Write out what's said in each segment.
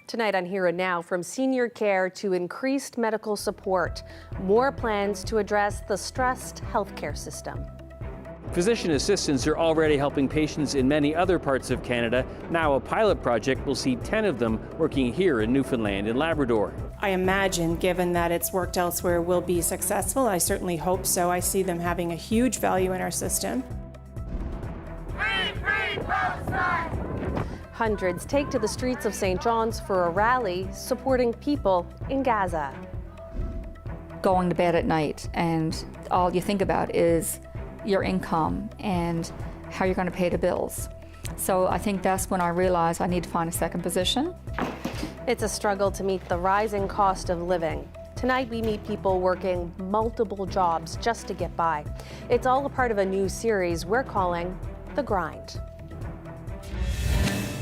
Tonight on Here and Now, from senior care to increased medical support, more plans to address the stressed healthcare system. Physician assistants are already helping patients in many other parts of Canada. Now a pilot project will see 10 of them working here in Newfoundland and Labrador. I imagine, given that it's worked elsewhere, will be successful. I certainly hope so. I see them having a huge value in our system. Hundreds take to the streets of St. John's for a rally supporting people in Gaza. Going to bed at night and all you think about is your income and how you're going to pay the bills. So I think that's when I realized I need to find a second position. It's a struggle to meet the rising cost of living. Tonight we meet people working multiple jobs just to get by. It's all a part of a new series we're calling The Grind.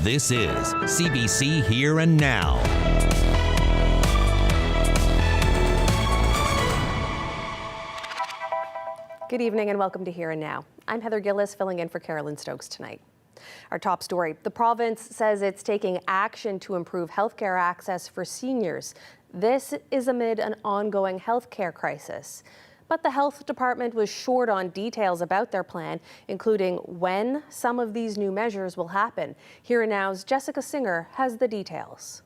This is CBC Here and Now. Good evening and welcome to Here and Now. I'm Heather Gillis, filling in for Carolyn Stokes tonight. Our top story, the province says it's taking action to improve healthcare access for seniors. This is amid an ongoing healthcare crisis. But the health department was short on details about their plan, including when some of these new measures will happen. Here and Now's Jessica Singer has the details.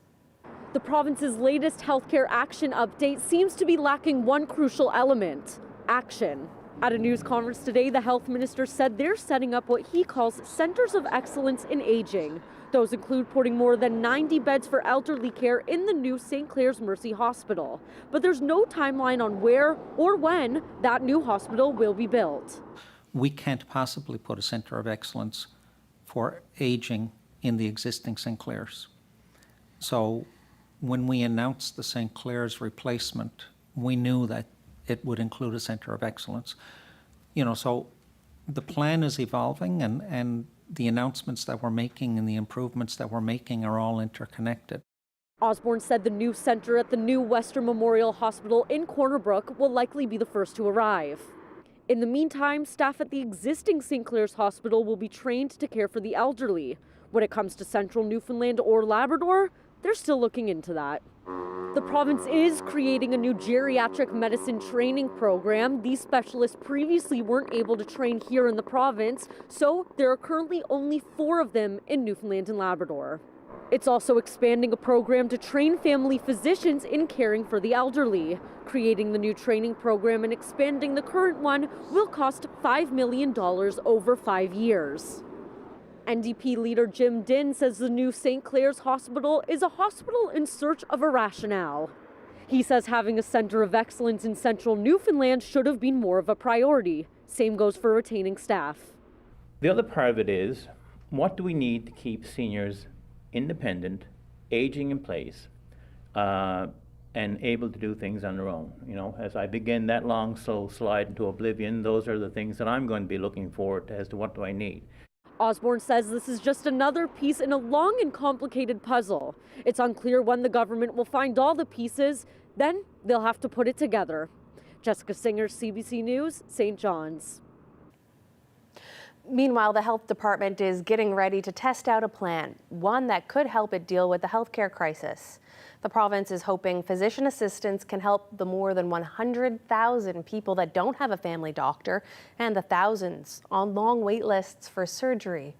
The province's latest healthcare action update seems to be lacking one crucial element: action. At a news conference today, the health minister said they're setting up what he calls centers of excellence in aging. Those include putting more than 90 beds for elderly care in the new St. Clair's Mercy Hospital. But there's no timeline on where or when that new hospital will be built. We can't possibly put a centre of excellence for aging in the existing St. Clair's. So when we announced the St. Clair's replacement, we knew that it would include a centre of excellence. So the plan is evolving and the announcements that we're making and the improvements that we're making are all interconnected. Osborne said the new centre at the new Western Memorial Hospital in Corner Brook will likely be the first to arrive. In the meantime, staff at the existing St. Clair's Hospital will be trained to care for the elderly. When it comes to central Newfoundland or Labrador, they're still looking into that. The province is creating a new geriatric medicine training program. These specialists previously weren't able to train here in the province, so there are currently only 4 of them in Newfoundland and Labrador. It's also expanding a program to train family physicians in caring for the elderly. Creating the new training program and expanding the current one will cost $5 million over 5 years. NDP leader Jim Dinn says the new St. Clair's Hospital is a hospital in search of a rationale. He says having a centre of excellence in central Newfoundland should have been more of a priority. Same goes for retaining staff. The other part of it is, what do we need to keep seniors independent, aging in place, and able to do things on their own? As I begin that long, slow slide into oblivion, those are the things that I'm going to be looking forward to as to what do I need. Osborne says this is just another piece in a long and complicated puzzle. It's unclear when the government will find all the pieces, then they'll have to put it together. Jessica Singer, CBC News, St. John's. Meanwhile, the health department is getting ready to test out a plan, one that could help it deal with the healthcare crisis. The province is hoping physician assistants can help the more than 100,000 people that don't have a family doctor and the thousands on long wait lists for surgery.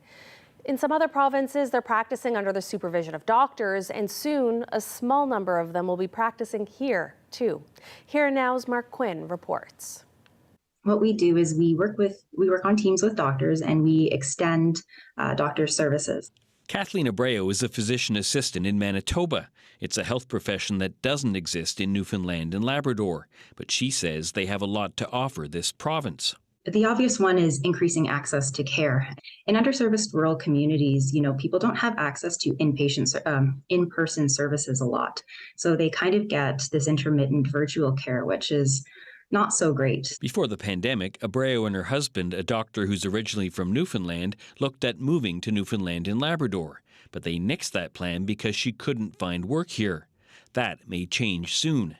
In some other provinces, they're practicing under the supervision of doctors, and soon a small number of them will be practicing here, too. Here Now's Mark Quinn reports. What we do is we work on teams with doctors and we extend doctor services. Kathleen Abreu is a physician assistant in Manitoba. It's a health profession that doesn't exist in Newfoundland and Labrador, but she says they have a lot to offer this province. The obvious one is increasing access to care. In underserviced rural communities, people don't have access to in-person services a lot. So they kind of get this intermittent virtual care, which is not so great. Before the pandemic, Abreu and her husband, a doctor who's originally from Newfoundland, looked at moving to Newfoundland and Labrador. But they nixed that plan because she couldn't find work here. That may change soon.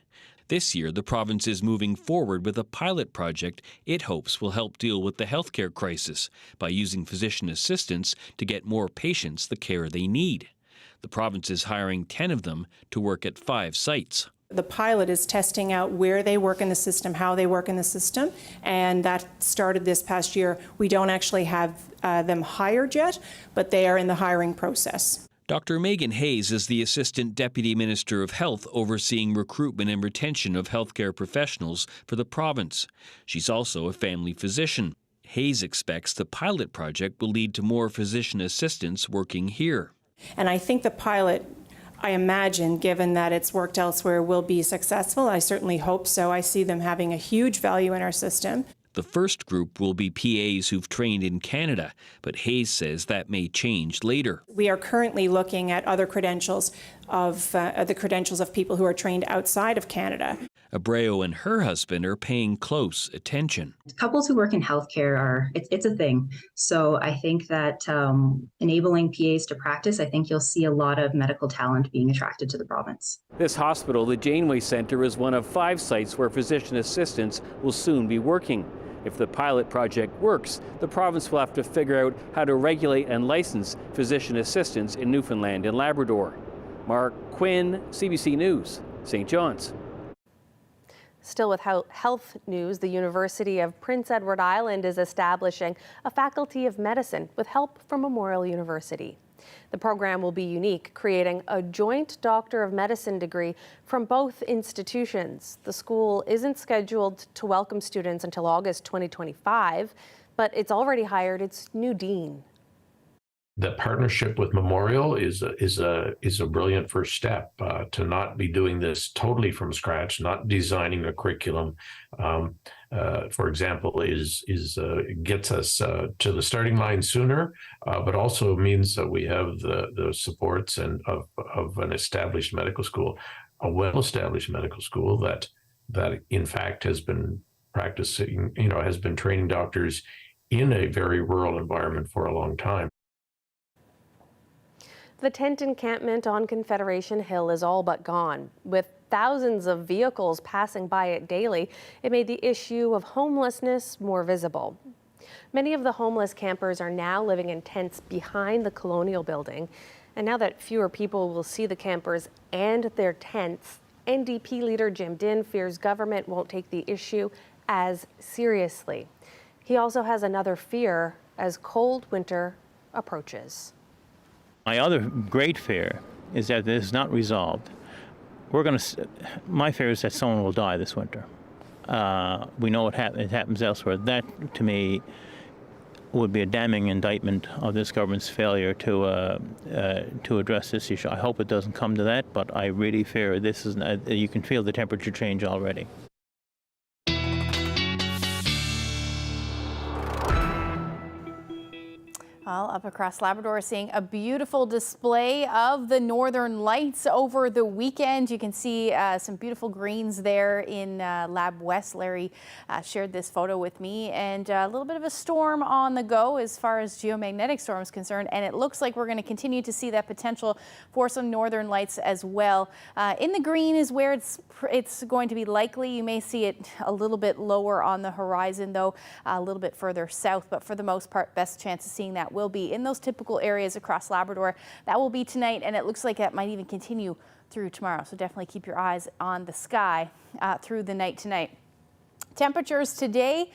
This year, the province is moving forward with a pilot project it hopes will help deal with the healthcare crisis by using physician assistants to get more patients the care they need. The province is hiring 10 of them to work at 5 sites. The pilot is testing out where they work in the system, how they work in the system, and that started this past year. We don't actually have them hired yet, but they are in the hiring process. Dr. Megan Hayes is the Assistant Deputy Minister of Health overseeing recruitment and retention of healthcare professionals for the province. She's also a family physician. Hayes expects the pilot project will lead to more physician assistants working here. And I think the pilot, I imagine, given that it's worked elsewhere, will be successful. I certainly hope so. I see them having a huge value in our system. The first group will be PAs who've trained in Canada, but Hayes says that may change later. We are currently looking at other credentials of the credentials of people who are trained outside of Canada. Abreu and her husband are paying close attention. Couples who work in healthcare it's a thing. So I think that enabling PAs to practice, I think you'll see a lot of medical talent being attracted to the province. This hospital, the Janeway Centre, is one of 5 sites where physician assistants will soon be working. If the pilot project works, the province will have to figure out how to regulate and license physician assistants in Newfoundland and Labrador. Mark Quinn, CBC News, St. John's. Still with health news, the University of Prince Edward Island is establishing a faculty of medicine with help from Memorial University. The program will be unique, creating a joint Doctor of Medicine degree from both institutions. The school isn't scheduled to welcome students until August 2025, but it's already hired its new dean. The partnership with Memorial is a brilliant first step to not be doing this totally from scratch, not designing a curriculum. For example, gets us to the starting line sooner, but also means that we have the supports of an established medical school, a well-established medical school that in fact has been practicing, has been training doctors in a very rural environment for a long time. The tent encampment on Confederation Hill is all but gone. With thousands of vehicles passing by it daily, it made the issue of homelessness more visible. Many of the homeless campers are now living in tents behind the Colonial Building. And now that fewer people will see the campers and their tents, NDP leader Jim Dinh fears government won't take the issue as seriously. He also has another fear as cold winter approaches. My other great fear is that this is not resolved. My fear is that someone will die this winter. We know it happens elsewhere. That, to me, would be a damning indictment of this government's failure to address this issue. I hope it doesn't come to that, but I really fear this is. You can feel the temperature change already. Well, up across Labrador, seeing a beautiful display of the northern lights over the weekend. You can see some beautiful greens there in Lab West. Larry shared this photo with me, and a little bit of a storm on the go as far as geomagnetic storm is concerned, and it looks like we're going to continue to see that potential for some northern lights as well. In the green is where it's going to be likely. You may see it a little bit lower on the horizon, though, a little bit further south, but for the most part, best chance of seeing that will be in those typical areas across Labrador. That will be tonight, and it looks like that might even continue through tomorrow. So definitely keep your eyes on the sky through the night tonight. Temperatures today,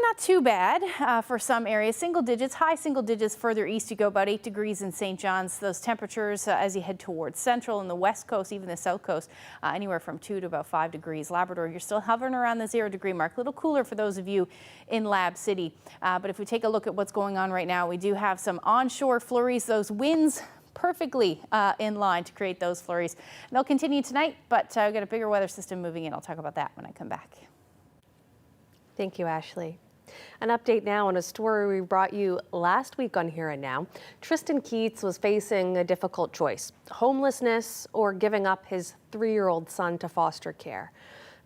not too bad for some areas. Single digits, high single digits further east you go, about 8 degrees in St. John's. Those temperatures as you head towards central and the west coast, even the south coast, anywhere from 2 to about 5 degrees. Labrador, you're still hovering around the 0 degree mark. A little cooler for those of you in Lab City. But if we take a look at what's going on right now, we do have some onshore flurries. Those winds perfectly in line to create those flurries. And they'll continue tonight, but we've got a bigger weather system moving in. I'll talk about that when I come back. Thank you, Ashley. An update now on a story we brought you last week on Here and Now. Tristan Keats was facing a difficult choice: homelessness or giving up his 3-year-old son to foster care.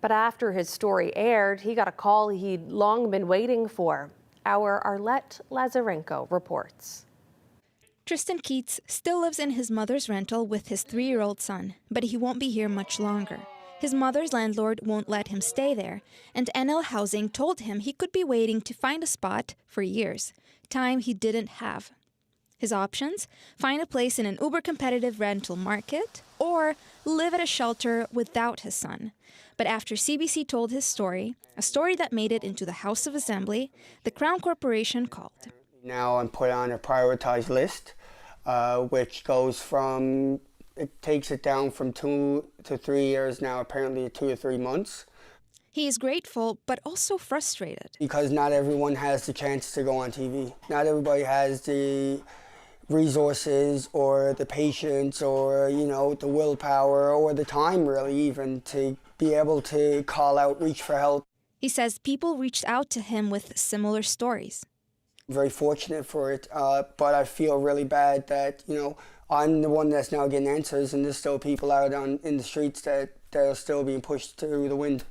But after his story aired, he got a call he'd long been waiting for. Our Arlette Lazarenko reports. Tristan Keats still lives in his mother's rental with his 3-year-old son, but he won't be here much longer. His mother's landlord won't let him stay there, and NL Housing told him he could be waiting to find a spot for years, time he didn't have. His options? Find a place in an uber-competitive rental market or live at a shelter without his son. But after CBC told his story, a story that made it into the House of Assembly, the Crown Corporation called. Now I'm put on a prioritized list, which goes from, it takes it down from 2 to 3 years now, apparently 2 or 3 months. He is grateful, but also frustrated. Because not everyone has the chance to go on TV. Not everybody has the resources or the patience or, you know, the willpower or the time really even to be able to call out, reach for help. He says people reached out to him with similar stories. I'm very fortunate for it, but I feel really bad that, you know, I'm the one that's now getting answers and there's still people out in the streets that are still being pushed through the wind.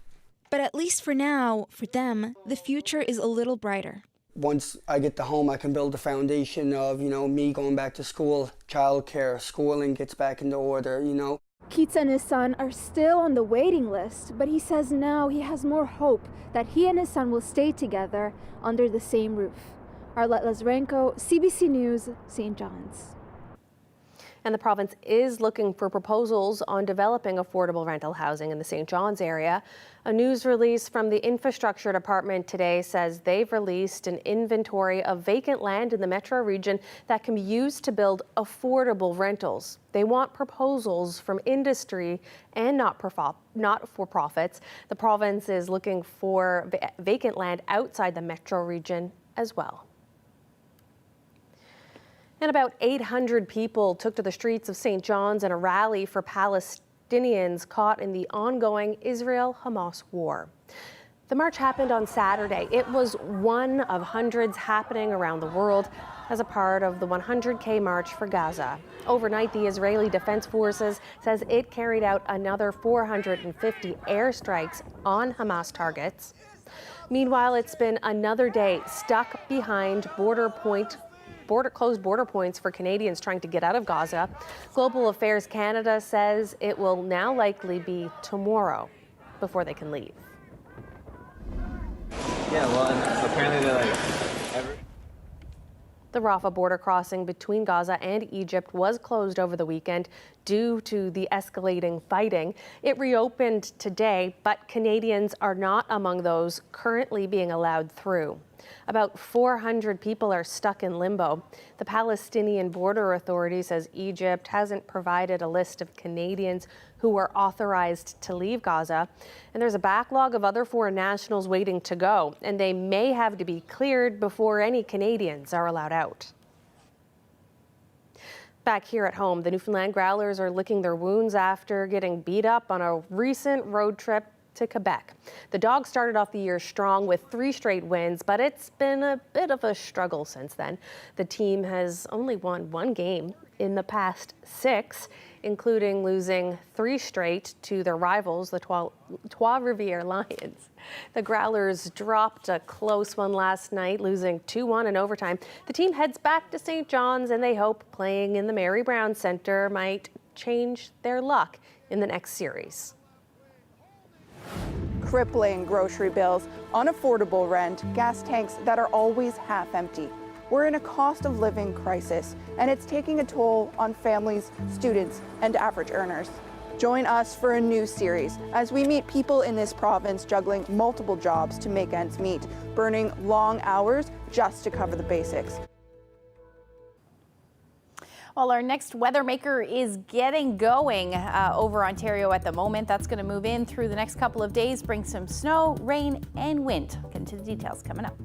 But at least for now, for them, the future is a little brighter. Once I get the home, I can build a foundation of, you know, me going back to school, childcare, schooling gets back into order, you know. Keats and his son are still on the waiting list, but he says now he has more hope that he and his son will stay together under the same roof. Arlette Lazarenko, CBC News, St. John's. And the province is looking for proposals on developing affordable rental housing in the St. John's area. A news release from the Infrastructure Department today says they've released an inventory of vacant land in the metro region that can be used to build affordable rentals. They want proposals from industry and not-for-profits. The province is looking for vacant land outside the metro region as well. And about 800 people took to the streets of St. John's in a rally for Palestinians caught in the ongoing Israel-Hamas war. The march happened on Saturday. It was one of hundreds happening around the world as a part of the 100K March for Gaza. Overnight, the Israeli Defense Forces says it carried out another 450 airstrikes on Hamas targets. Meanwhile, it's been another day stuck behind closed border points for Canadians trying to get out of Gaza. Global Affairs Canada says it will now likely be tomorrow before they can leave. Yeah, well, and apparently they're like... The Rafah border crossing between Gaza and Egypt was closed over the weekend due to the escalating fighting. It reopened today, but Canadians are not among those currently being allowed through. About 400 people are stuck in limbo. The Palestinian Border Authority says Egypt hasn't provided a list of Canadians who are authorized to leave Gaza. And there's a backlog of other foreign nationals waiting to go, and they may have to be cleared before any Canadians are allowed out. Back here at home, the Newfoundland Growlers are licking their wounds after getting beat up on a recent road trip to Quebec. The Dogs started off the year strong with 3 straight wins, but it's been a bit of a struggle since then. The team has only won 1 game in the past 6, including losing 3 straight to their rivals, the Trois-Rivières Lions. The Growlers dropped a close one last night, losing 2-1 in overtime. The team heads back to St. John's, and they hope playing in the Mary Brown Centre might change their luck in the next series. Crippling grocery bills, unaffordable rent, gas tanks that are always half empty. We're in a cost of living crisis, and it's taking a toll on families, students, and average earners. Join us for a new series as we meet people in this province juggling multiple jobs to make ends meet, burning long hours just to cover the basics. Well, our next weather maker is getting going over Ontario at the moment. That's going to move in through the next couple of days, bring some snow, rain, and wind. Get into the details coming up.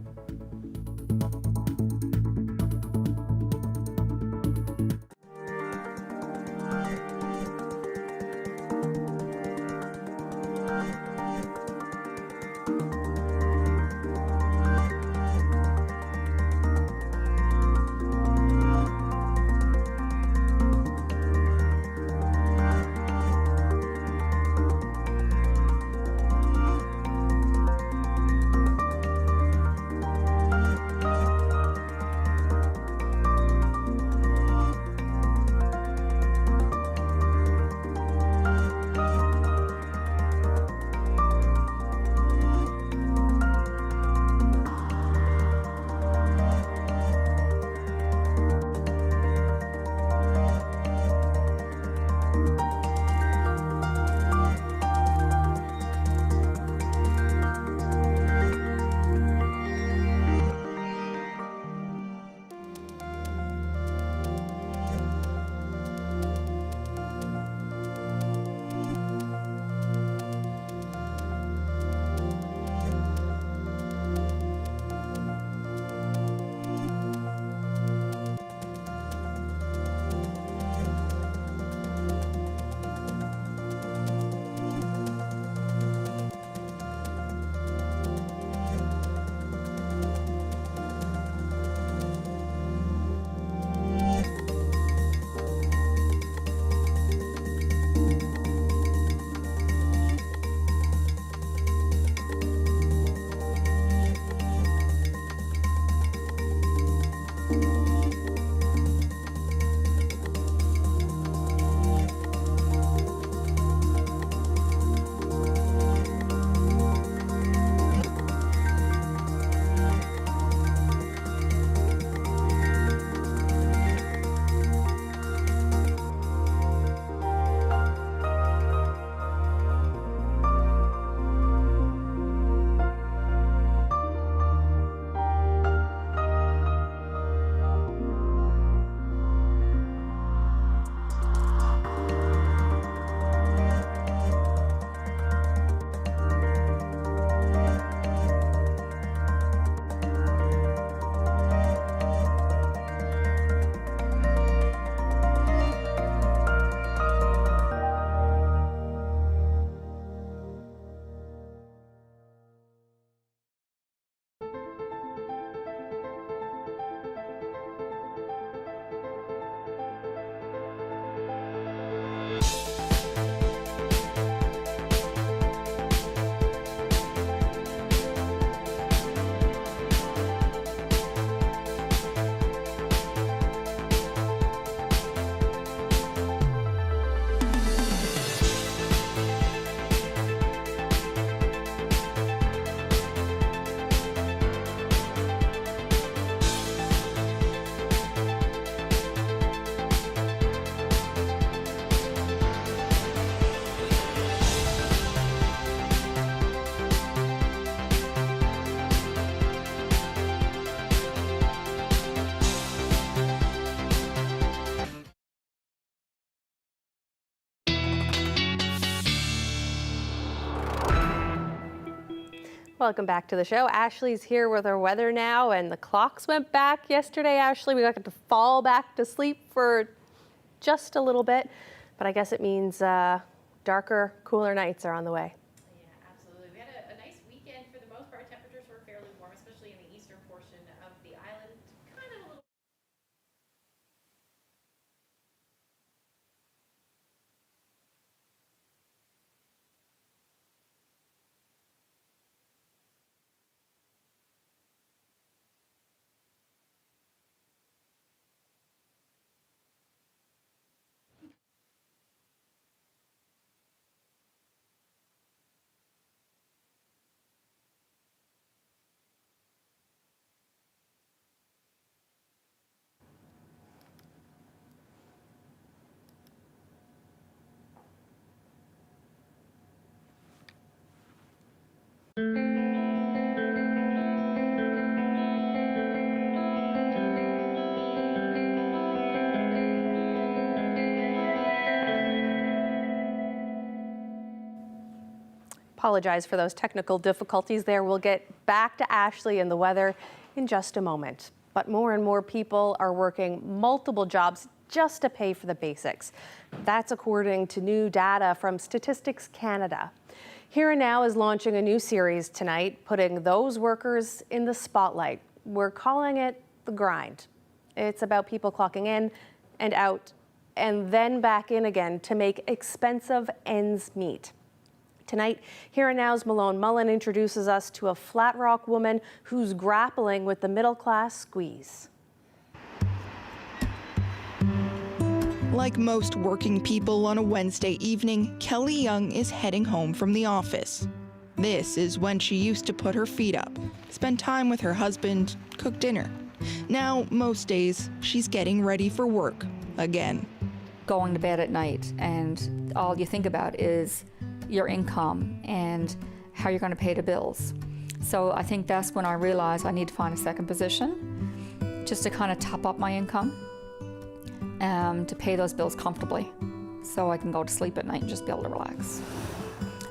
Welcome back to the show. Ashley's here with our weather now, and the clocks went back yesterday, Ashley. We got to fall back to sleep for just a little bit, but I guess it means darker, cooler nights are on the way. Yeah, absolutely. We had a nice weekend for the most part. Temperatures were fairly warm, especially in the eastern portion of the island. Kind of a little. Apologize for those technical difficulties there. We'll get back to Ashley and the weather in just a moment. But more and more people are working multiple jobs just to pay for the basics. That's according to new data from Statistics Canada. Here and Now is launching a new series tonight, putting those workers in the spotlight. We're calling it The Grind. It's about people clocking in and out and then back in again to make expensive ends meet. Tonight, Here and Now's Malone Mullen introduces us to a Flat Rock woman who's grappling with the middle class squeeze. Like most working people on a Wednesday evening, Kelly Young is heading home from the office. This is when she used to put her feet up, spend time with her husband, cook dinner. Now, most days, she's getting ready for work again. Going to bed at night, and all you think about is your income and how you're going to pay the bills. So I think that's when I realized I need to find a second position just to kind of top up my income, to pay those bills comfortably so I can go to sleep at night and just be able to relax.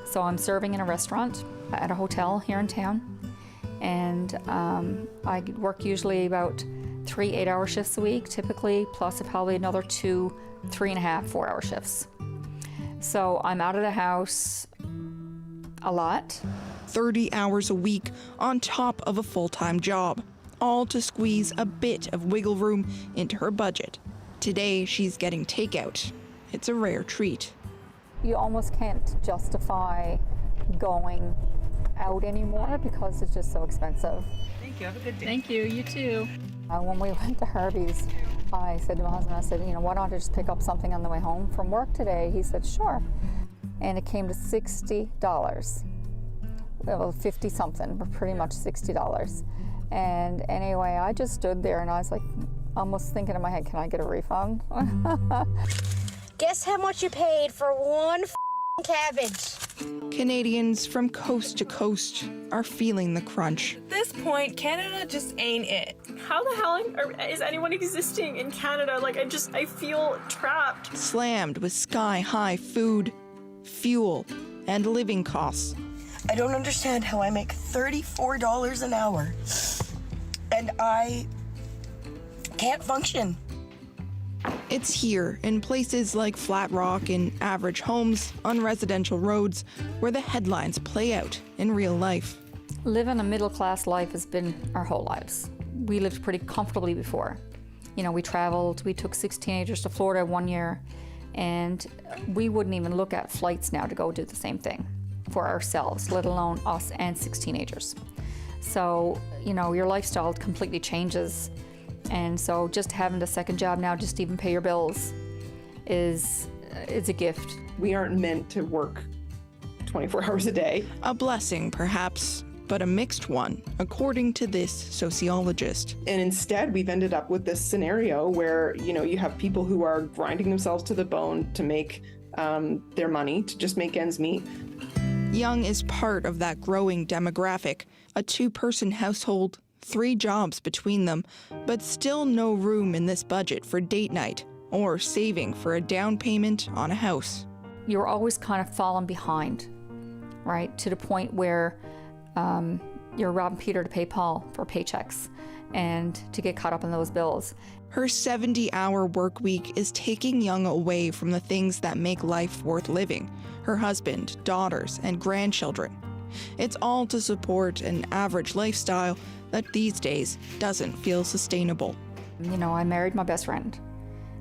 So I'm serving in a restaurant at a hotel here in town, and I work usually about 3 8-hour shifts a week, typically, plus probably another 2 3.5 4-hour shifts. So I'm out of the house a lot. 30 hours a week on top of a full-time job, all to squeeze a bit of wiggle room into her budget. Today, she's getting takeout. It's a rare treat. You almost can't justify going out anymore because it's just so expensive. Thank you. Have a good day. Thank you. You too. When we went to Harvey's, I said to my husband, I said, why don't I just pick up something on the way home from work today? He said, sure. And it came to $60. Well, 50 something, but pretty much $60. And anyway, I just stood there and I was like, almost thinking in my head, can I get a refund? Guess how much you paid for one cabbage? Canadians from coast to coast are feeling the crunch. At this point, Canada just ain't it. How the hell is anyone existing in Canada? Like, I feel trapped. Slammed with sky-high food, fuel, and living costs. I don't understand how I make $34 an hour and I can't function. It's here, in places like Flat Rock, in average homes, on residential roads, where the headlines play out in real life. Living a middle-class life has been our whole lives. We lived pretty comfortably before. We traveled, we took 6 teenagers to Florida one year, and we wouldn't even look at flights now to go do the same thing for ourselves, let alone us and 6 teenagers. So, your lifestyle completely changes. And so just having a second job now, just to even pay your bills, is a gift. We aren't meant to work 24 hours a day. A blessing, perhaps, but a mixed one, according to this sociologist. And instead, we've ended up with this scenario where, you have people who are grinding themselves to the bone to make their money, to just make ends meet. Young is part of that growing demographic, a 2-person household, 3 jobs between them, but still no room in this budget for date night or saving for a down payment on a house. You're always kind of falling behind, right? To the point where you're robbing Peter to pay Paul for paychecks and to get caught up in those bills. Her 70-hour work week is taking Young away from the things that make life worth living, her husband, daughters, and grandchildren. It's all to support an average lifestyle that these days doesn't feel sustainable. You know, I married my best friend.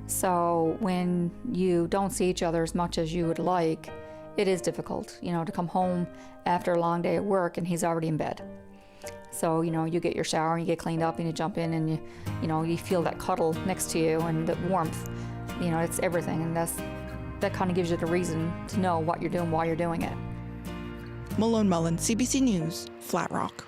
So when you don't see each other as much as you would like, it is difficult, you know, to come home after a long day at work and he's already in bed. So, you know, you get your shower and you get cleaned up and you jump in and you feel that cuddle next to you and the warmth. You know, it's everything, and that kind of gives you the reason to know what you're doing, why you're doing it. Malone Mullen, CBC News, Flat Rock.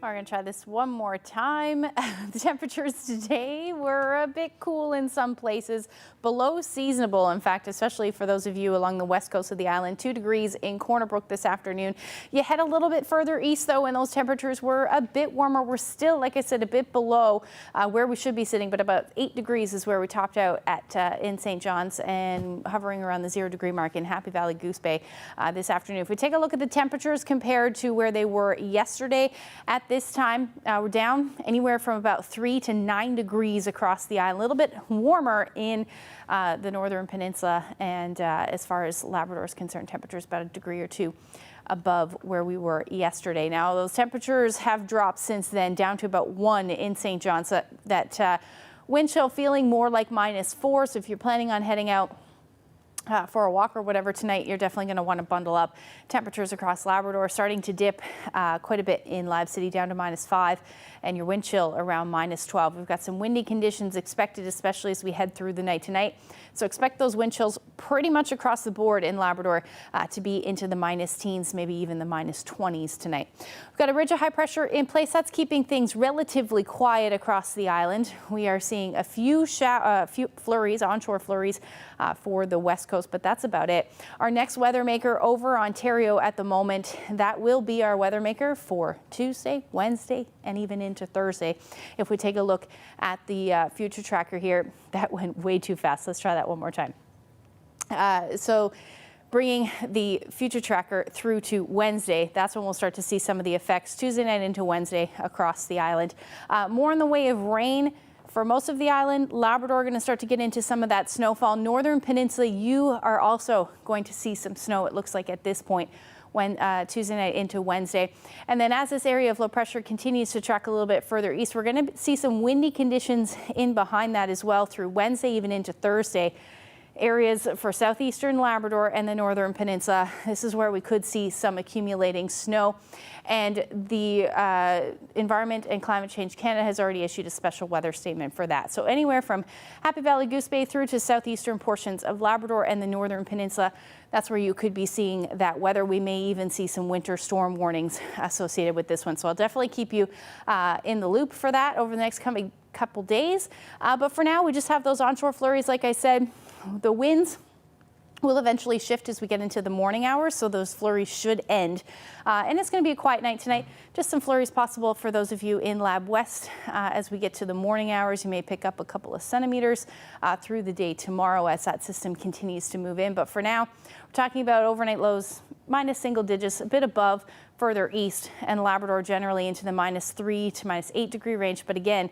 We're going to try this one more time. The temperatures today were a bit cool in some places, below seasonable. In fact, especially for those of you along the west coast of the island, 2 degrees in Corner Brook this afternoon. You head a little bit further east, though, and those temperatures were a bit warmer. We're still, like I said, a bit below where we should be sitting, but about 8 degrees is where we topped out at in St. John's, and hovering around the 0 degree mark in Happy Valley Goose Bay this afternoon. If we take a look at the temperatures compared to where they were yesterday at this this time, we're down anywhere from about 3 to 9 degrees across the island, a little bit warmer in the northern peninsula. And as far as Labrador is concerned, temperatures about a degree or two above where we were yesterday. Now, those temperatures have dropped since then down to about 1 in St. John. So that wind chill feeling more like -4. So if you're planning on heading out for a walk or whatever tonight, you're definitely going to want to bundle up. Temperatures across Labrador starting to dip quite a bit in Lab City down to -5, and your wind chill around -12. We've got some windy conditions expected, especially as we head through the night tonight. So expect those wind chills pretty much across the board in Labrador to be into the -teens, maybe even the -20s tonight. We've got a ridge of high pressure in place. That's keeping things relatively quiet across the island. We are seeing a few flurries, onshore flurries for the west coast, but that's about it. Our next weather maker over Ontario at the moment, that will be our weather maker for Tuesday, Wednesday, and even into Thursday. If we take a look at the future tracker here, that went way too fast. Let's try that one more time. So bringing the future tracker through to Wednesday, that's when we'll start to see some of the effects Tuesday night into Wednesday across the island. More in the way of rain for most of the island. Labrador going to start to get into some of that snowfall. Northern Peninsula, you are also going to see some snow, it looks like, at this point when Tuesday night into Wednesday. And then as this area of low pressure continues to track a little bit further east, we're going to see some windy conditions in behind that as well through Wednesday, even into Thursday. Areas for southeastern Labrador and the northern peninsula, this is where we could see some accumulating snow. And the Environment and Climate Change Canada has already issued a special weather statement for that. So anywhere from Happy Valley, Goose Bay through to southeastern portions of Labrador and the northern peninsula, that's where you could be seeing that weather. We may even see some winter storm warnings associated with this one. So I'll definitely keep you in the loop for that over the next coming couple days. But for now, we just have those onshore flurries, like I said. The winds will eventually shift as we get into the morning hours, so those flurries should end. And it's going to be a quiet night tonight. Just some flurries possible for those of you in Lab West. As we get to the morning hours, you may pick up a couple of centimeters through the day tomorrow as that system continues to move in. But for now, we're talking about overnight lows minus single digits, a bit above further east, and Labrador generally into the -3 to -8 degree range. But again,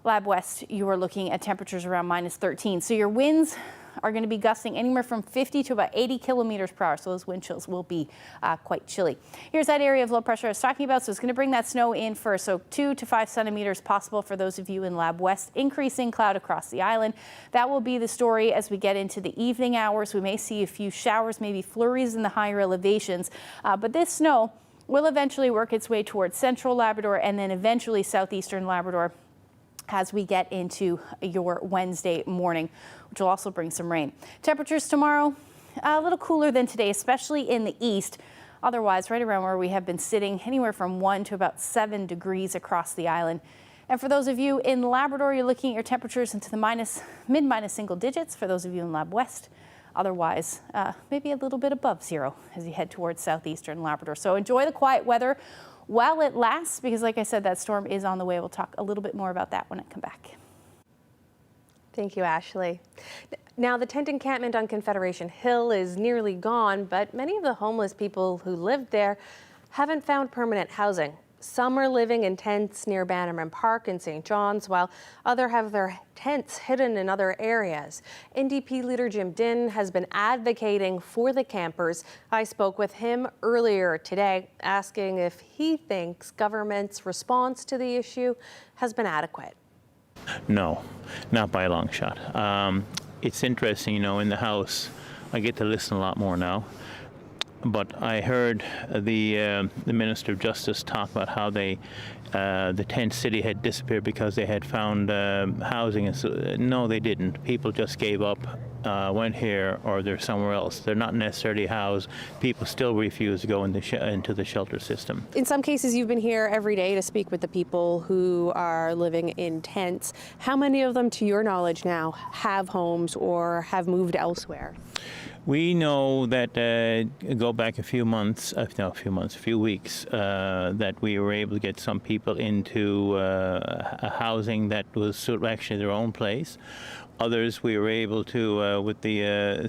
Lab West, you are looking at temperatures around -13. So your winds are going to be gusting anywhere from 50 to about 80 kilometers per hour. So those wind chills will be quite chilly. Here's that area of low pressure I was talking about. So it's going to bring that snow in first. So 2 to 5 centimeters possible for those of you in Lab West. Increasing cloud across the island. That will be the story as we get into the evening hours. We may see a few showers, maybe flurries in the higher elevations. But this snow will eventually work its way towards central Labrador and then eventually southeastern Labrador as we get into your Wednesday morning, which will also bring some rain. Temperatures tomorrow, a little cooler than today, especially in the east. Otherwise, right around where we have been sitting, anywhere from 1 to about 7 degrees across the island. And for those of you in Labrador, you're looking at your temperatures into the mid-minus single digits. For those of you in Lab West, otherwise, maybe a little bit above 0 as you head towards southeastern Labrador. So enjoy the quiet weather while it lasts, because like I said, that storm is on the way. We'll talk a little bit more about that when I come back. Thank you, Ashley. Now, the tent encampment on Confederation Hill is nearly gone, but many of the homeless people who lived there haven't found permanent housing. Some are living in tents near Bannerman Park in St. John's, while others have their tents hidden in other areas. NDP leader Jim Dinn has been advocating for the campers. I spoke with him earlier today, asking if he thinks government's response to the issue has been adequate. No, not by a long shot. It's interesting, in the House, I get to listen a lot more now. But I heard the Minister of Justice talk about how the tent city had disappeared because they had found housing. And so, no, they didn't. People just gave up, went here, or they're somewhere else. They're not necessarily housed. People still refuse to go into the shelter system. In some cases, you've been here every day to speak with the people who are living in tents. How many of them, to your knowledge now, have homes or have moved elsewhere? We know that go back a few weeks, that we were able to get some people into a housing that was sort of actually their own place. Others we were able to,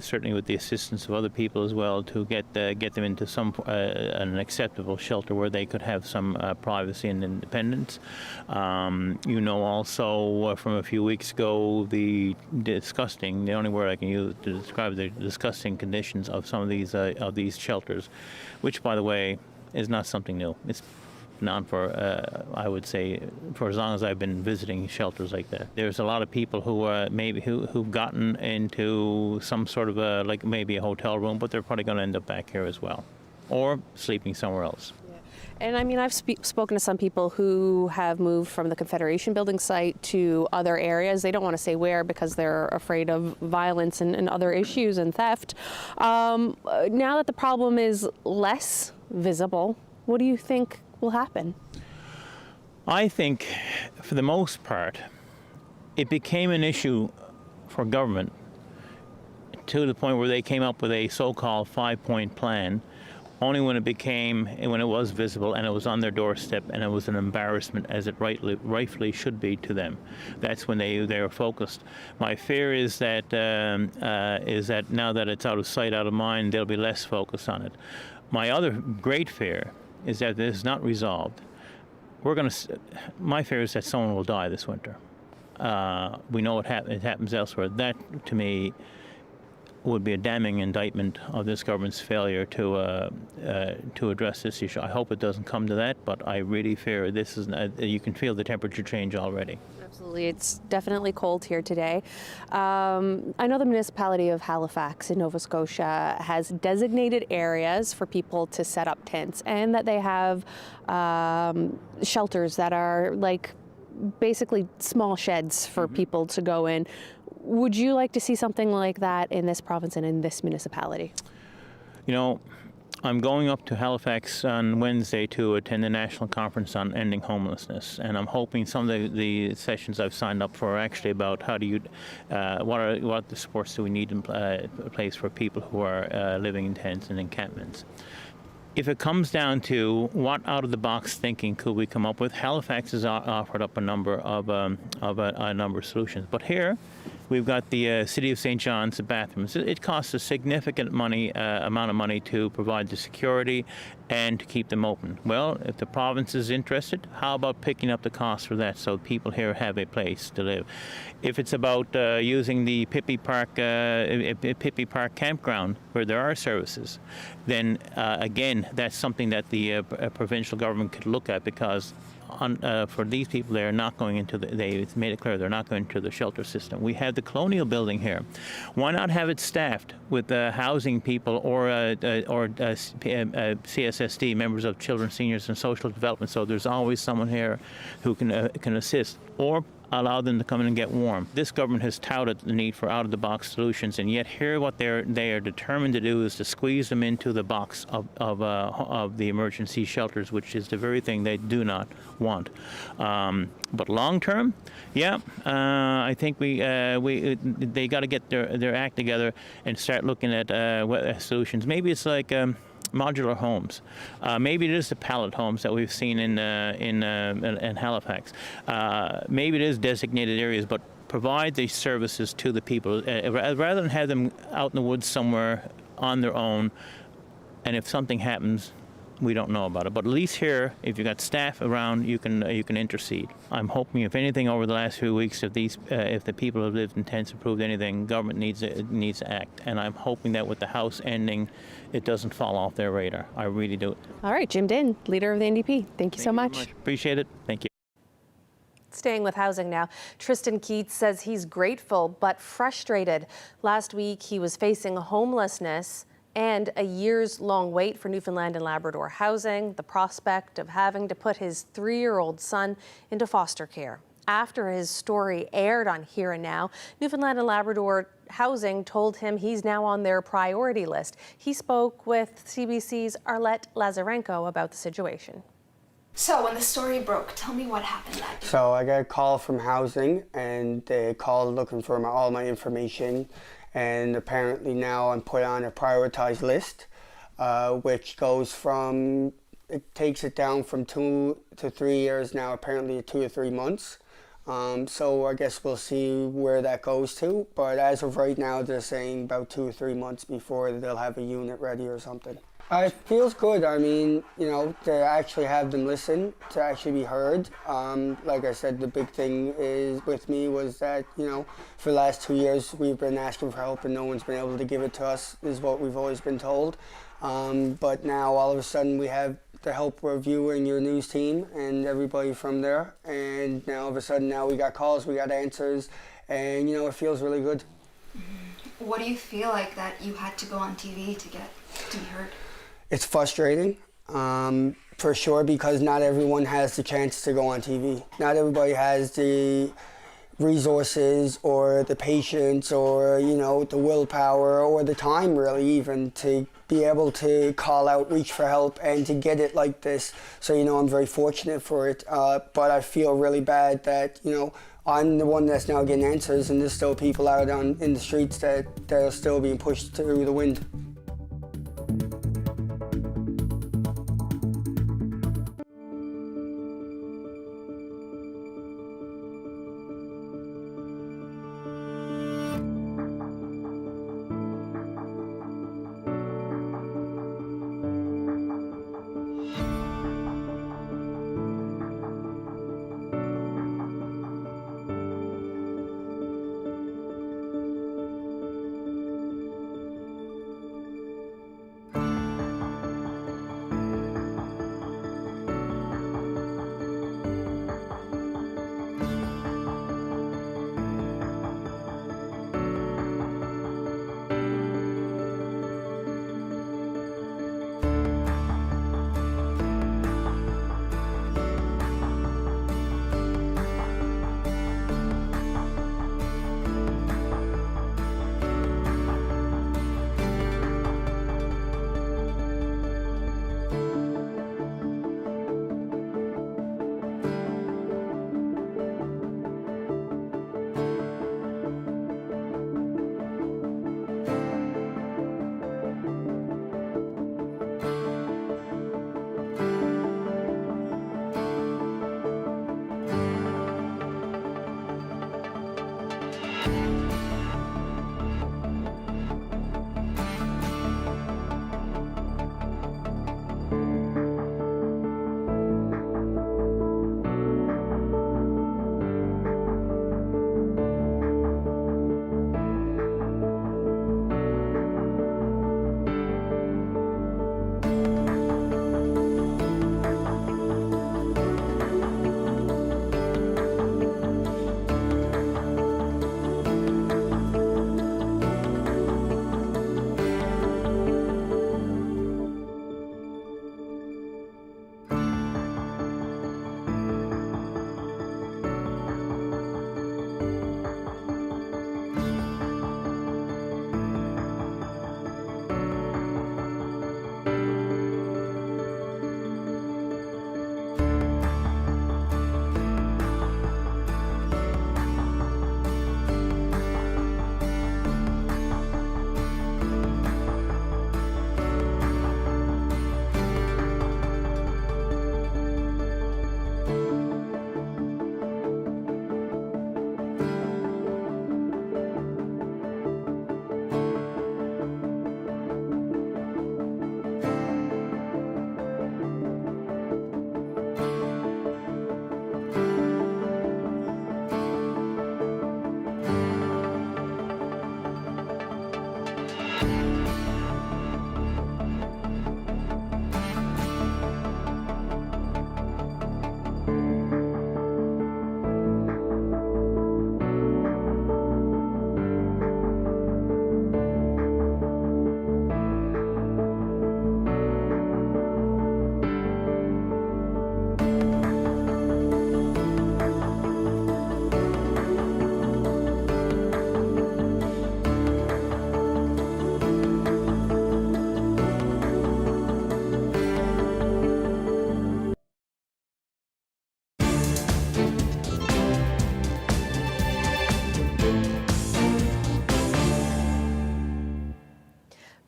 certainly with the assistance of other people as well, to get them into an acceptable shelter where they could have some privacy and independence. Also from a few weeks ago, the only word I can use to describe the disgusting conditions of some of these shelters, which, by the way, is not something new. It's on for, I would say, for as long as I've been visiting shelters like that. There's a lot of people who've gotten into some sort of maybe a hotel room, but they're probably going to end up back here as well, or sleeping somewhere else. And I mean, I've spoken to some people who have moved from the Confederation building site to other areas. They don't want to say where because they're afraid of violence and other issues and theft. Now that the problem is less visible, what do you think will happen? I think, for the most part, it became an issue for government to the point where they came up with a so-called 5-point plan only when it was visible and it was on their doorstep and it was an embarrassment, as it rightfully should be to them. That's when they were focused. My fear is that now that it's out of sight, out of mind, they'll be less focused on it. My other great fear is that this is not resolved. My fear is that someone will die this winter. We know it happens elsewhere. That, to me, would be a damning indictment of this government's failure to address this issue. I hope it doesn't come to that, but I really fear this is. You can feel the temperature change already. Absolutely. It's definitely cold here today. I know the municipality of Halifax in Nova Scotia has designated areas for people to set up tents, and that they have shelters that are basically small sheds for people to go in. Would you like to see something like that in this province and in this municipality? I'm going up to Halifax on Wednesday to attend the National Conference on Ending Homelessness, and I'm hoping some of the sessions I've signed up for are actually about how do you, what the supports do we need in place for people who are living in tents and encampments. If it comes down to what out-of-the-box thinking could we come up with, Halifax has offered up a number of solutions. But here, we've got the City of St. John's, the bathrooms. It costs a significant amount of money to provide the security and to keep them open. Well, if the province is interested, how about picking up the cost for that so people here have a place to live? If it's about using the Pippi Park campground where there are services, then again, that's something that the provincial government could look at, because for these people, they've made it clear they're not going to the shelter system. We have the Colonial Building here. Why not have it staffed with housing people or CSSD, members of Children, Seniors and Social Development, so there's always someone here who can assist, or allow them to come in and get warm. This government has touted the need for out-of-the-box solutions, and yet here what they are determined to do is to squeeze them into the box of the emergency shelters, which is the very thing they do not want. But long term, I think they got to get their act together and start looking at solutions. Maybe it's like modular homes. Maybe it is the pallet homes that we've seen in Halifax. Maybe it is designated areas, but provide these services to the people rather than have them out in the woods somewhere on their own. And if something happens, we don't know about it. But at least here, if you've got staff around, you can intercede. I'm hoping, if anything, over the last few weeks, if the people who have lived in tents have proved anything, government needs to act. And I'm hoping that with the House ending, it doesn't fall off their radar. I really do. All right, Jim Dinn, leader of the NDP. Thank you so much. Appreciate it. Thank you. Staying with housing now, Tristan Keats says he's grateful but frustrated. Last week, he was facing homelessness and a years-long wait for Newfoundland and Labrador housing, the prospect of having to put his 3-year-old son into foster care. After his story aired on Here and Now, Newfoundland and Labrador Housing told him he's now on their priority list. He spoke with CBC's Arlette Lazarenko about the situation. So when the story broke, tell me what happened that day. So I got a call from housing, and they called looking for all my information, and apparently now I'm put on a prioritized list, which goes from, it takes it down from 2 to 3 years now, apparently 2 to 3 months. So I guess we'll see where that goes to, but as of right now they're saying about 2 or 3 months before they'll have a unit ready or something. It feels good. I mean, you know, to actually have them listen, to actually be heard. Like I said, the big thing is with me was that, you know, for the last 2 years we've been asking for help and no one's been able to give it to us, is what we've always been told. But now all of a sudden we have the help of you and your news team and everybody from there. And now all of a sudden now we got calls, we got answers, and you know, it feels really good. What do you feel like that you had to go on TV to be heard? It's frustrating, for sure, because not everyone has the chance to go on TV. Not everybody has the resources or the patience or, you know, the willpower or the time really even to be able to call out, reach for help and to get it like this. So, you know, I'm very fortunate for it, but I feel really bad that, you know, I'm the one that's now getting answers and there's still people out in the streets that are still being pushed through the wind.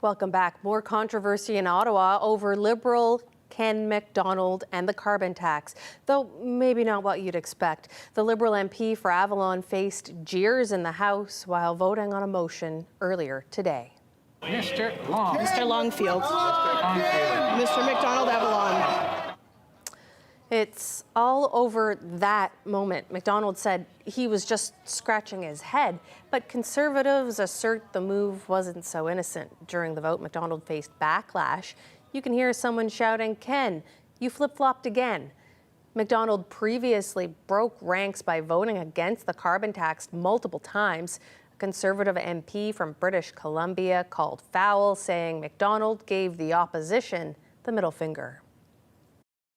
Welcome back. More controversy in Ottawa over Liberal Ken McDonald and the carbon tax, though maybe not what you'd expect. The Liberal MP for Avalon faced jeers in the House while voting on a motion earlier today. Mr. Long. Mr. Longfield. Mr. McDonald Avalon. It's all over that moment. McDonald said he was just scratching his head, but Conservatives assert the move wasn't so innocent. During the vote, McDonald faced backlash. You can hear someone shouting, "Ken, you flip-flopped again." McDonald previously broke ranks by voting against the carbon tax multiple times. A Conservative MP from British Columbia called foul, saying McDonald gave the opposition the middle finger.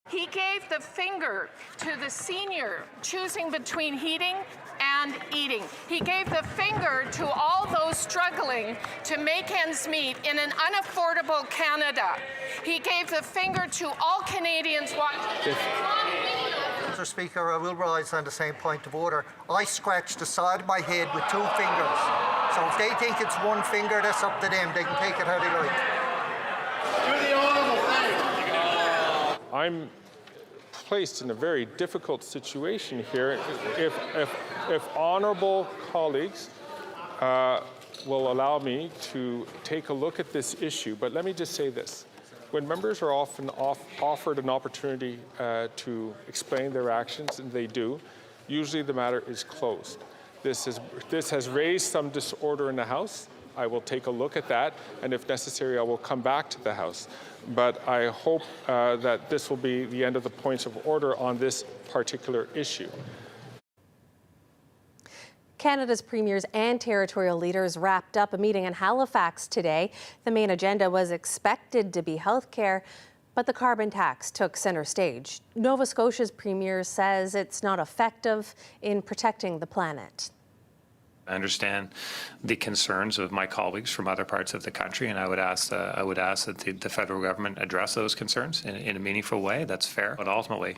He gave the finger to the senior choosing between heating and eating. He gave the finger to all those struggling to make ends meet in an unaffordable Canada. He gave the finger to all Canadians watching. Mr. Speaker, I will rise on the same point of order. I scratched the side of my head with 2 fingers. So if they think it's 1 finger, that's up to them. They can take it how they like. Do the honourable thing. I'm placed in a very difficult situation here. If honourable colleagues will allow me to take a look at this issue, but let me just say this. When members are often offered an opportunity to explain their actions, and they do, usually the matter is closed. This has raised some disorder in the House. I will take a look at that, and if necessary, I will come back to the House. But I hope that this will be the end of the points of order on this particular issue. Canada's premiers and territorial leaders wrapped up a meeting in Halifax today. The main agenda was expected to be healthcare, but the carbon tax took center stage. Nova Scotia's premier says it's not effective in protecting the planet. I understand the concerns of my colleagues from other parts of the country, and I would ask that the federal government address those concerns in a meaningful way. That's fair. But ultimately,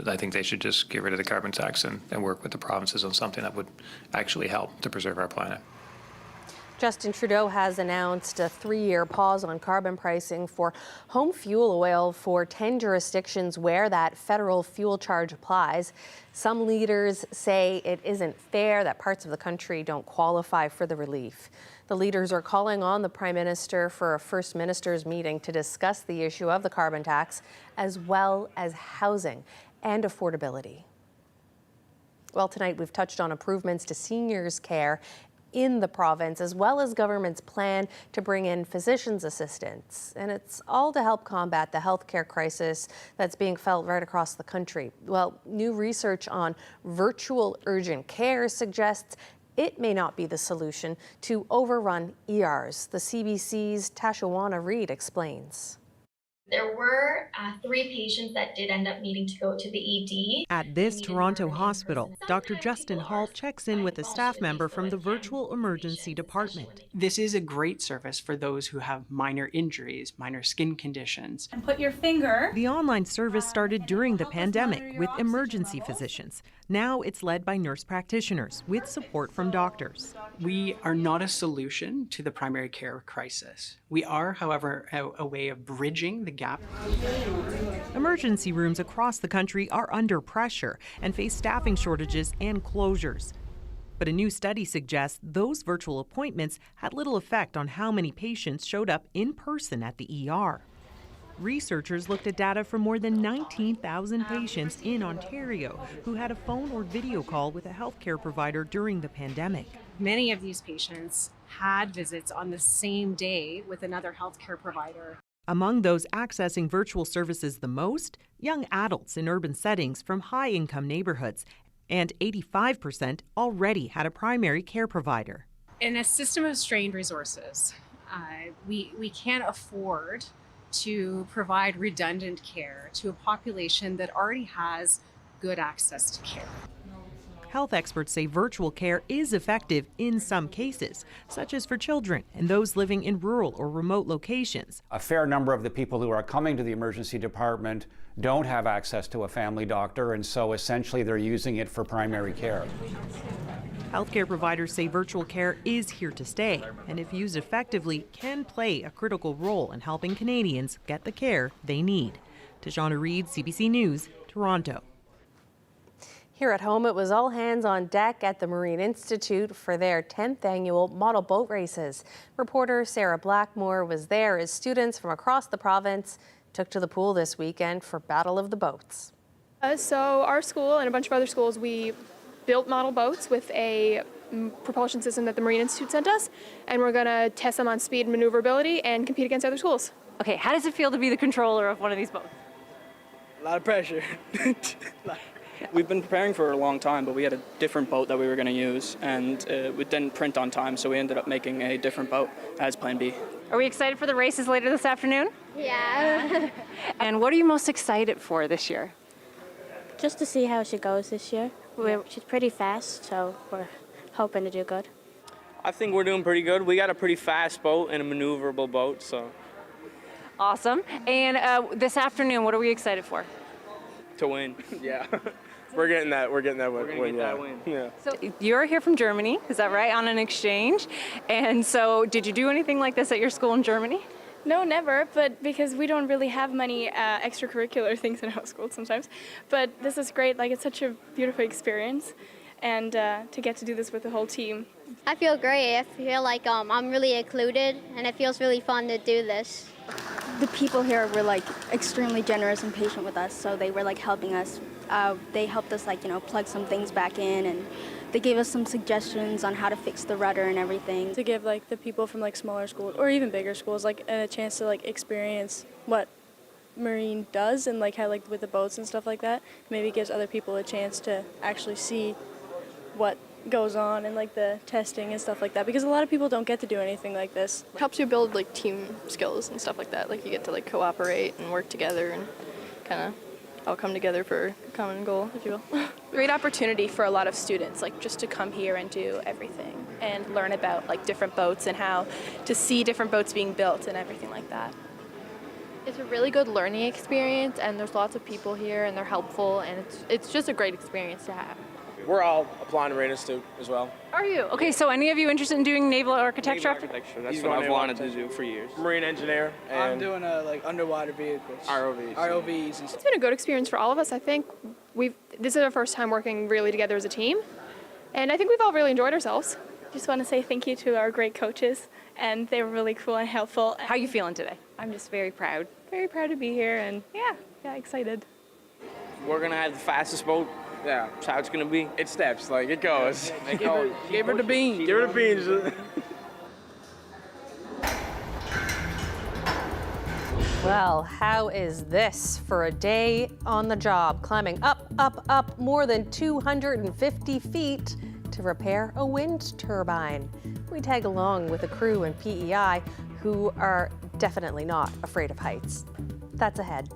I think they should just get rid of the carbon tax and work with the provinces on something that would actually help to preserve our planet. Justin Trudeau has announced a 3-year pause on carbon pricing for home fuel oil for 10 jurisdictions where that federal fuel charge applies. Some leaders say it isn't fair that parts of the country don't qualify for the relief. The leaders are calling on the Prime Minister for a First Minister's meeting to discuss the issue of the carbon tax, as well as housing and affordability. Well, tonight we've touched on improvements to seniors' care in the province, as well as government's plan to bring in physician's assistants. And it's all to help combat the healthcare crisis that's being felt right across the country. Well, new research on virtual urgent care suggests it may not be the solution to overrun ERs. The CBC's Tashawana Reid explains. There were 3 patients that did end up needing to go to the ED. At this Toronto hospital, Dr. Justin Hall checks in with a staff member from the virtual emergency department. This is a great service for those who have minor injuries, minor skin conditions. And put your finger. The online service started during the pandemic with emergency physicians. Now it's led by nurse practitioners with support from doctors. We are not a solution to the primary care crisis. We are, however, a way of bridging the gap. Emergency rooms across the country are under pressure and face staffing shortages and closures. But a new study suggests those virtual appointments had little effect on how many patients showed up in person at the ER. Researchers looked at data from more than 19,000 patients in Ontario who had a phone or video call with a healthcare provider during the pandemic. Many of these patients had visits on the same day with another healthcare provider. Among those accessing virtual services the most, young adults in urban settings from high-income neighborhoods, and 85% already had a primary care provider. In a system of strained resources, we can't afford to provide redundant care to a population that already has good access to care. Health experts say virtual care is effective in some cases, such as for children and those living in rural or remote locations. A fair number of the people who are coming to the emergency department don't have access to a family doctor, and so essentially they're using it for primary care. Healthcare providers say virtual care is here to stay, and if used effectively, can play a critical role in helping Canadians get the care they need. Tashana Reid, CBC News, Toronto. Here at home, it was all hands on deck at the Marine Institute for their 10th annual model boat races. Reporter Sarah Blackmore was there as students from across the province took to the pool this weekend for Battle of the Boats. So our school and a bunch of other schools, we built model boats with a propulsion system that the Marine Institute sent us, and we're going to test them on speed and maneuverability and compete against other schools. Okay, how does it feel to be the controller of one of these boats? A lot of pressure. We've been preparing for a long time, but we had a different boat that we were going to use, and it didn't print on time, so we ended up making a different boat as Plan B. Are we excited for the races later this afternoon? Yeah. And what are you most excited for this year? Just to see how she goes this year. She's pretty fast, so we're hoping to do good. I think we're doing pretty good. We got a pretty fast boat and a maneuverable boat, so. Awesome. And this afternoon, what are we excited for? To win. Yeah. We're getting that win. Yeah. So you're here from Germany, is that right, on an exchange? And so did you do anything like this at your school in Germany? No, never, but because we don't really have many extracurricular things in our school sometimes. But this is great, like it's such a beautiful experience, and to get to do this with the whole team. I feel great. I feel like I'm really included, and it feels really fun to do this. The people here were like extremely generous and patient with us, so they were like helping us. They helped us like, plug some things back in, and they gave us some suggestions on how to fix the rudder and everything. To give like the people from like smaller schools or even bigger schools like a chance to like experience what Marine does and like how like with the boats and stuff like that, maybe gives other people a chance to actually see what goes on and like the testing and stuff like that, because a lot of people don't get to do anything like this. It helps you build like team skills and stuff like that. Like you get to like cooperate and work together and kind of all come together for a common goal, if you will. Great opportunity for a lot of students, like just to come here and do everything and learn about like different boats and how to see different boats being built and everything like that. It's a really good learning experience, and there's lots of people here and they're helpful, and it's just a great experience to have. We're all applying to Marine Institute as well. Are you? Okay, so any of you interested in doing naval architecture? That's what I've wanted to do for years. Marine engineer. And I'm doing like underwater vehicles. ROVs. It's been a good experience for all of us. I think this is our first time working really together as a team, and I think we've all really enjoyed ourselves. Just want to say thank you to our great coaches, and they were really cool and helpful. How are you feeling today? I'm just very proud to be here, and yeah, excited. We're gonna have the fastest boat. Yeah, that's how it's gonna be. It steps, like it goes. Give her the beans. Give her the beans. Well, how is this for a day on the job, climbing up more than 250 feet to repair a wind turbine? We tag along with the crew and PEI, who are definitely not afraid of heights. That's ahead.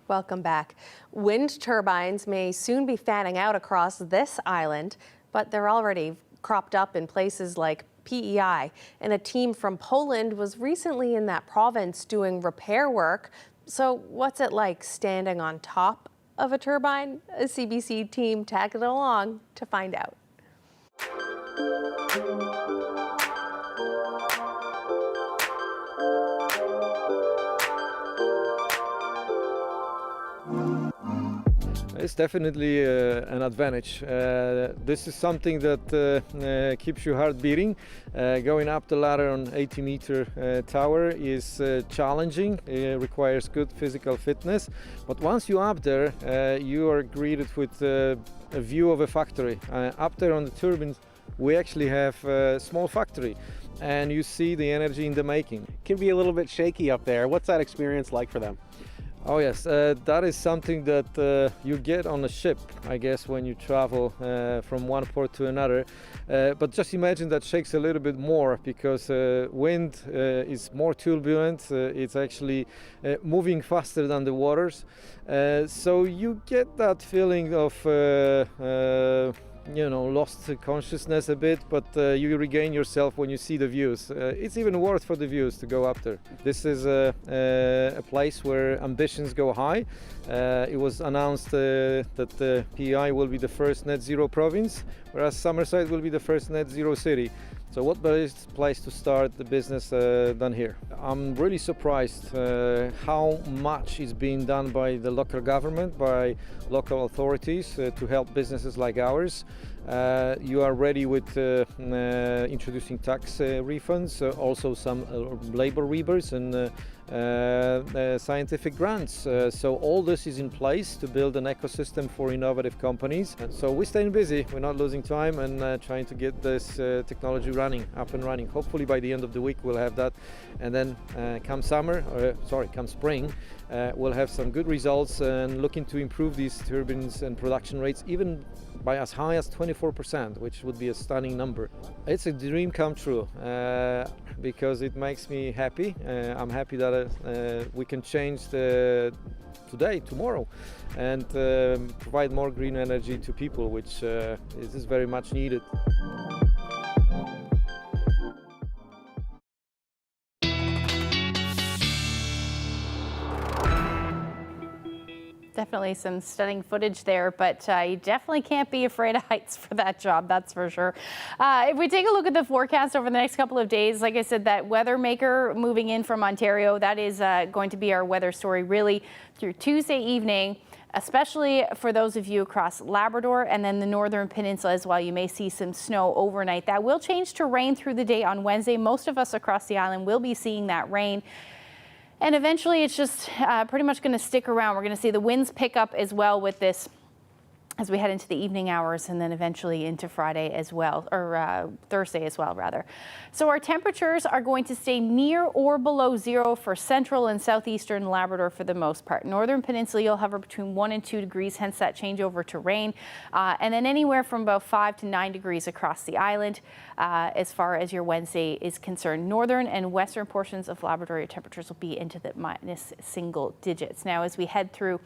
Welcome back. Wind turbines may soon be fanning out across this island, but they're already cropped up in places like PEI. And a team from Poland was recently in that province doing repair work. So what's it like standing on top of a turbine? A CBC team tagged along to find out. It's definitely an advantage. This is something that keeps your heart beating. Going up the ladder on 80-meter tower is challenging. It requires good physical fitness. But once you're up there, you are greeted with a view of a factory. Up there on the turbines, we actually have a small factory. And you see the energy in the making. Can be a little bit shaky up there. What's that experience like for them? Oh yes, that is something that you get on a ship, I guess, when you travel from one port to another. But just imagine that shakes a little bit more because wind is more turbulent. It's actually moving faster than the waters. So you get that feeling of lost consciousness a bit, but you regain yourself when you see the views. It's even worth for the views to go up there. This is a place where ambitions go high. It was announced that PEI will be the first net zero province, whereas Summerside will be the first net zero city. So what better place to start the business than here? I'm really surprised how much is being done by the local government, by local authorities to help businesses like ours. You are ready with introducing tax refunds, also some labor rebates and scientific grants. So all this is in place to build an ecosystem for innovative companies. And so we're staying busy, we're not losing time, and trying to get this technology up and running. Hopefully by the end of the week we'll have that, and then come spring, we'll have some good results and looking to improve these turbines and production rates even by as high as 24%, which would be a stunning number. It's a dream come true because it makes me happy. I'm happy that we can change today, tomorrow, and provide more green energy to people, which is very much needed. Definitely some stunning footage there, but you definitely can't be afraid of heights for that job, that's for sure. If we take a look at the forecast over the next couple of days, like I said, that weather maker moving in from Ontario, that is going to be our weather story really through Tuesday evening, especially for those of you across Labrador and then the Northern Peninsula as well. You may see some snow overnight. That will change to rain through the day on Wednesday. Most of us across the island will be seeing that rain. And eventually it's just pretty much going to stick around. We're going to see the winds pick up as well with this as we head into the evening hours, and then eventually into Friday as well, or Thursday as well, rather. So our temperatures are going to stay near or below zero for central and southeastern Labrador for the most part. Northern Peninsula, you'll hover between 1 and 2 degrees, hence that change over to rain. And then anywhere from about 5 to 9 degrees across the island as far as your Wednesday is concerned. Northern and western portions of Labrador, your temperatures will be into the minus single digits. Now, as we head through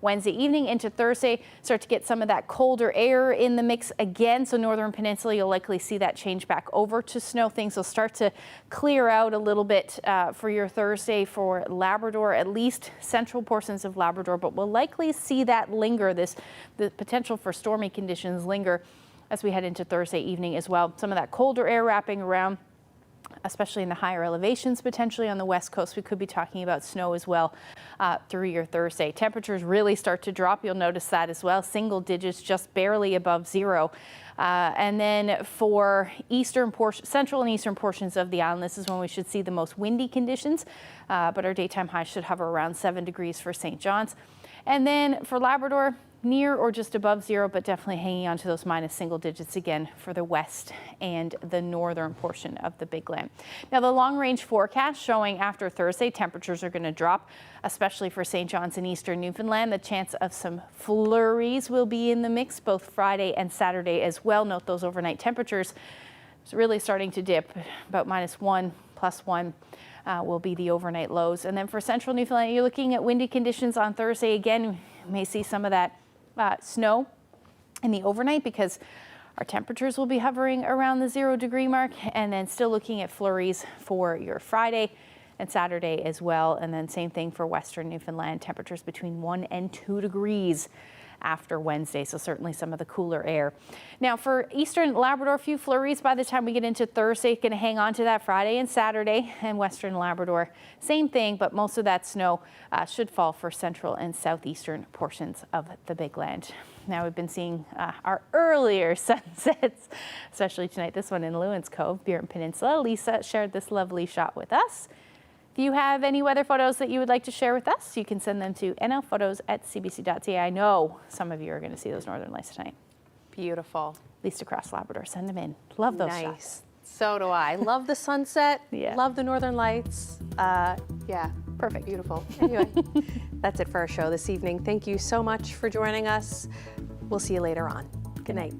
Wednesday evening into Thursday, start to get some of that colder air in the mix again. So Northern Peninsula, you'll likely see that change back over to snow. Things will start to clear out a little bit for your Thursday for Labrador, at least central portions of Labrador, but we'll likely see that linger, the potential for stormy conditions linger as we head into Thursday evening as well. Some of that colder air wrapping around, especially in the higher elevations, potentially on the west coast. We could be talking about snow as well through your Thursday. Temperatures really start to drop. You'll notice that as well. Single digits, just barely above zero. And then for central and eastern portions of the island, this is when we should see the most windy conditions. But our daytime high should hover around 7 degrees for St. John's. And then for Labrador, near or just above zero, but definitely hanging on to those minus single digits again for the west and the northern portion of the Big Land. Now, the long range forecast showing after Thursday, temperatures are going to drop, especially for St. John's and eastern Newfoundland. The chance of some flurries will be in the mix both Friday and Saturday as well. Note those overnight temperatures really starting to dip, about -1, +1. will be the overnight lows. And then for central Newfoundland, you're looking at windy conditions on Thursday. Again, we may see some of that snow in the overnight because our temperatures will be hovering around the 0 degree mark, and then still looking at flurries for your Friday and Saturday as well. And then same thing for western Newfoundland, temperatures between 1 and 2 degrees after Wednesday, so certainly some of the cooler air. Now for eastern Labrador, a few flurries by the time we get into Thursday. Going to hang on to that Friday and Saturday. And western Labrador, same thing, but most of that snow should fall for central and southeastern portions of the Big Land. Now we've been seeing our earlier sunsets, especially tonight. This one in Lewins Cove, Burin Peninsula. Lisa shared this lovely shot with us. If you have any weather photos that you would like to share with us, you can send them to nlphotos@cbc.ca. I know some of you are going to see those northern lights tonight. Beautiful. At least across Labrador. Send them in. Love those Nice. shots. So do I. Love the sunset. Yeah. Love the northern lights. Yeah, perfect. Beautiful. Anyway, that's it for our show this evening. Thank you so much for joining us. We'll see you later on. Good night.